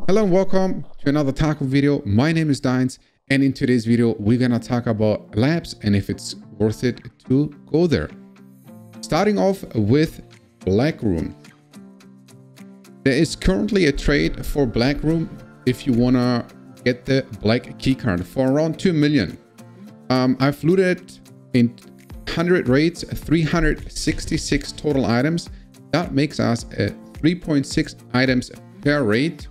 Hello and welcome to another Tarkov video. My name is Dinez, and in today's video we're gonna talk about labs and if it's worth it to go there. Starting off with Black Room. There is currently a trade for Black Room if you wanna get the black keycard for around 2 million. I've looted in 100 raids 366 total items. That makes us at 3.6 items per raid.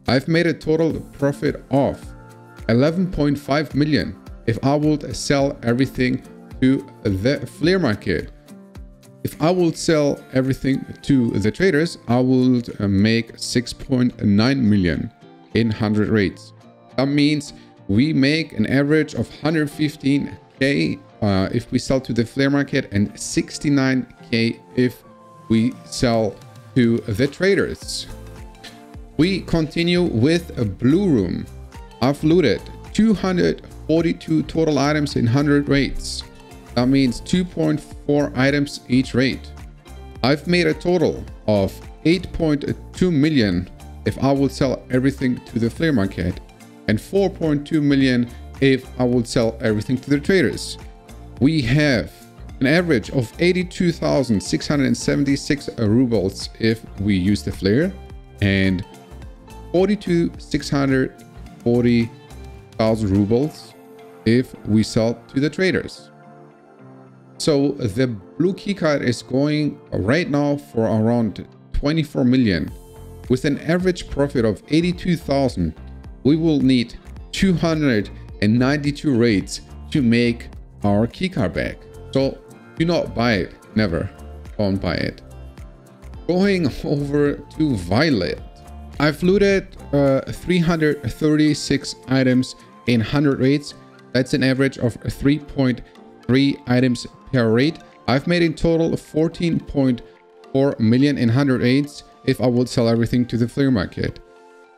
I've made a total profit of 11.5 million if I would sell everything to the flea market. If I would sell everything to the traders, I would make 6.9 million in 100 raids. That means we make an average of 115k if we sell to the flea market and 69k if we sell to the traders. We continue with a Blue Room. I've looted 242 total items in 100 raids. That means 2.4 items each raid. I've made a total of 8.2 million if I would sell everything to the flea market and 4.2 million if I would sell everything to the traders. We have an average of 82,676 rubles if we use the flare and 42,640,000 rubles if we sell to the traders. So the blue keycard is going right now for around 24 million. With an average profit of 82,000, we will need 292 raids to make our keycard back. So do not buy it, never, don't buy it. Going over to Violet. I've looted 336 items in 100 raids. That's an average of 3.3 items per raid. I've made in total 14.4 million in 100 raids if I would sell everything to the flea market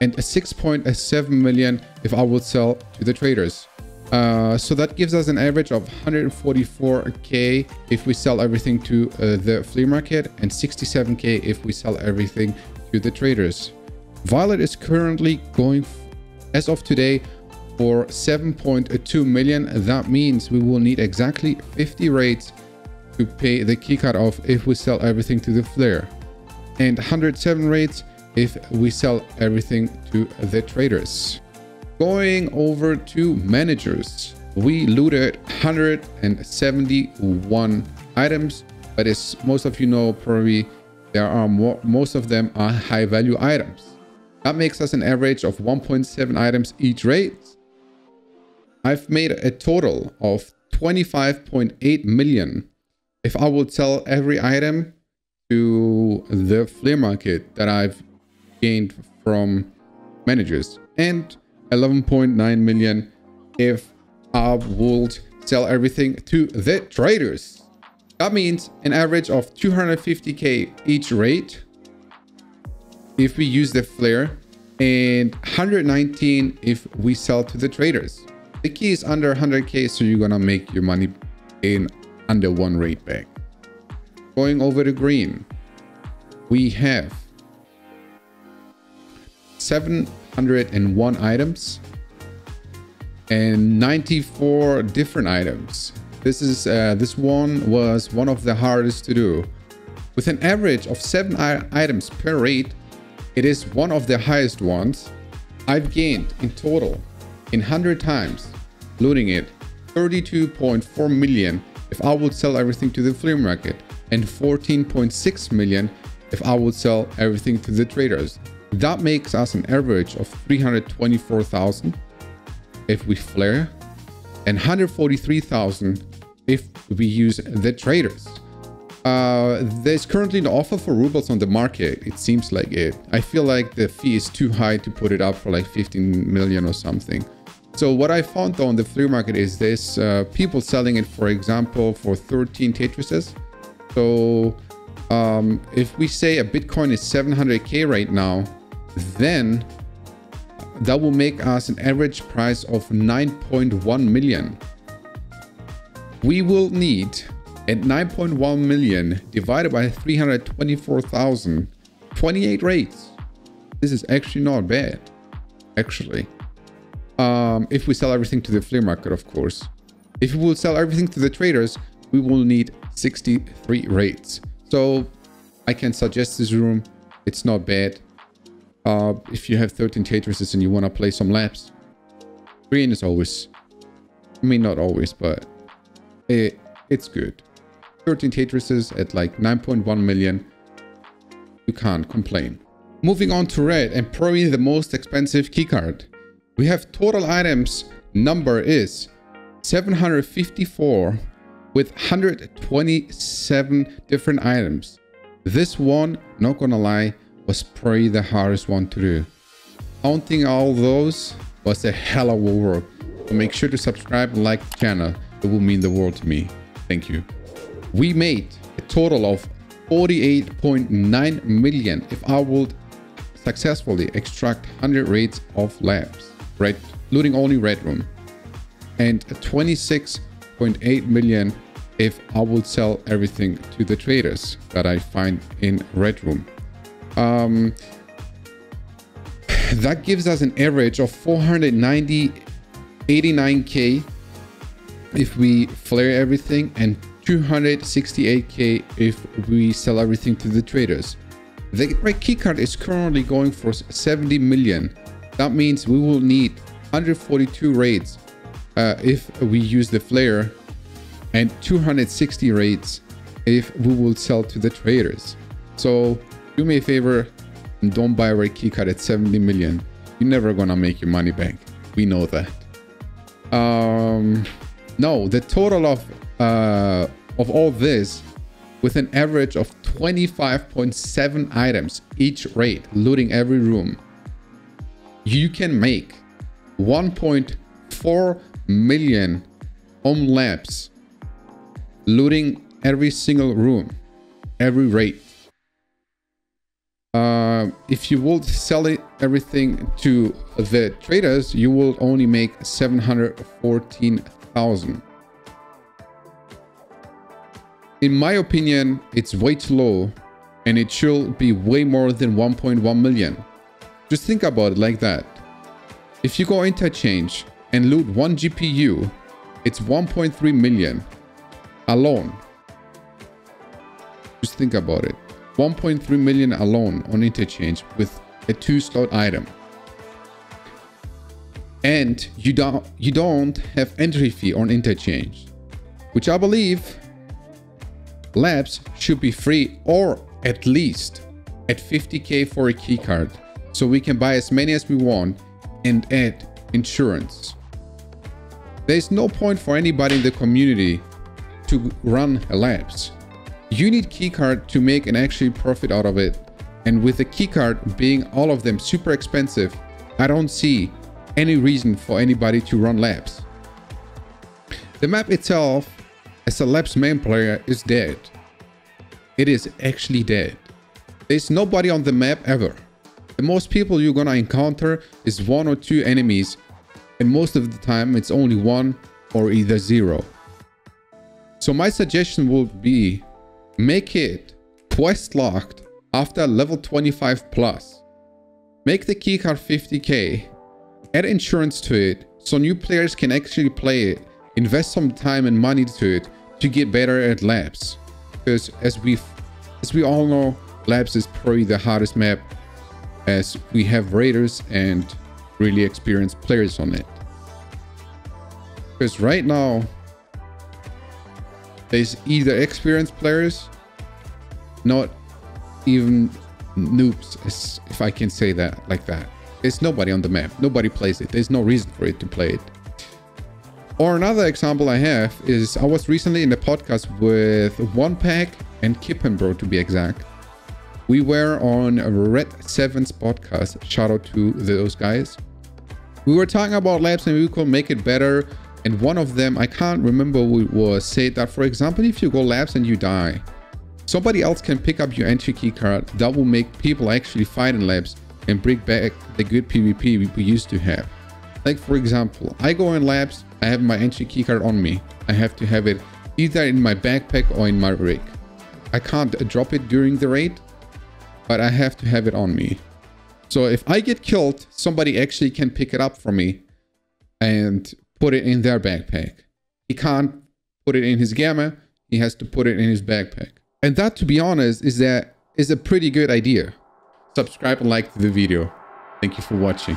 and 6.7 million if I would sell to the traders. So that gives us an average of 144k if we sell everything to the flea market and 67k if we sell everything to the traders. Violet is currently going, as of today, for 7.2 million. That means we will need exactly 50 raids to pay the keycard off if we sell everything to the flare, and 107 raids if we sell everything to the traders. Going over to managers, we looted 171 items, but as most of you know, probably there are most of them are high value items. That makes us an average of 1.7 items each raid. I've made a total of 25.8 million if I would sell every item to the flea market that I've gained from managers, and 11.9 million if I would sell everything to the traders. That means an average of 250k each raid if we use the flare and 119 if we sell to the traders. The key is under 100k, so you're gonna make your money in under one raid back. Going over to green, we have 701 items and 94 different items. This one was one of the hardest to do. With an average of 7 items per raid, it is one of the highest ones. I've gained in total in 100 times looting it 32.4 million if I would sell everything to the flea market and 14.6 million if I would sell everything to the traders. That makes us an average of 324,000 if we flare and 143,000 if we use the traders. There's currently an offer for rubles on the market. It seems like it. I feel like the fee is too high to put it up for like 15 million or something. So what I found though on the flea market is there's people selling it, for example, for 13 Tetrises. So if we say a Bitcoin is 700k right now, then that will make us an average price of 9.1 million. We will need at 9.1 million divided by 324,000, 28 rates. This is actually not bad, actually. If we sell everything to the flea market, of course. If we will sell everything to the traders, we will need 63 raids. So I can suggest this room. It's not bad. If you have 13 Tetrises and you want to play some laps, green is always, I mean, not always, but it's good. 13 Tetrises at like 9.1 million. You can't complain. Moving on to red, and probably the most expensive keycard. We have total items number is 754 with 127 different items. This one, not gonna lie, was probably the hardest one to do. Counting all those was a hell of a work. So make sure to subscribe and like the channel. It will mean the world to me. Thank you. We made a total of 48.9 million if I would successfully extract 100 raids of labs, right? Looting only red room. And 26.8 million if I would sell everything to the traders that I find in red room. That gives us an average of 489k if we flare everything, and 268k if we sell everything to the traders. The red keycard is currently going for 70 million. That means we will need 142 raids if we use the flare, and 260 raids if we will sell to the traders. So do me a favor and don't buy a red keycard at 70 million. You're never gonna make your money back. We know that. No, the total of all this, with an average of 25.7 items each raid, looting every room, you can make 1.4 million on labs, looting every single room, every raid. If you would sell everything to the traders, you will only make 714,000. In my opinion, it's way too low, and it should be way more than 1.1 million. Just think about it like that. If you go interchange and loot one GPU, it's 1.3 million alone. Just think about it. 1.3 million alone on interchange with a 2-slot item. And you don't have entry fee on interchange, which I believe labs should be free, or at least at 50k for a keycard, so we can buy as many as we want and add insurance. There's no point for anybody in the community to run labs. You need keycard to make an actual profit out of it, and with the keycard being all of them super expensive, I don't see any reason for anybody to run labs. The map itself, as a labs main player, is dead. It is actually dead. There's nobody on the map ever. The most people you're gonna encounter is 1 or 2 enemies, and most of the time it's only 1 or either 0. So my suggestion would be, make it quest locked after level 25 plus. Make the keycard 50k, add insurance to it so new players can actually play it, invest some time and money to it to get better at labs. Because as we all know, labs is probably the hardest map, as we have raiders and really experienced players on it. Because right now there's either experienced players, not even noobs, if I can say that like that. There's nobody on the map. Nobody plays it. There's no reason for it to play it. Or another example I have is, I was recently in the podcast with One Pack and Kippenbro, to be exact. We were on Red 7's podcast. Shout out to those guys. We were talking about labs and we could make it better. And one of them, I can't remember who it was, said that, for example, if you go labs and you die, somebody else can pick up your entry key card. That will make people actually fight in labs and bring back the good PvP we used to have. Like, for example, I go in labs, I have my entry key card on me. I have to have it either in my backpack or in my rig. I can't drop it during the raid, but I have to have it on me. So if I get killed, somebody actually can pick it up from me and put it in their backpack. He can't put it in his gamma. He has to put it in his backpack. And that, to be honest, is a pretty good idea. Subscribe and like the video. Thank you for watching.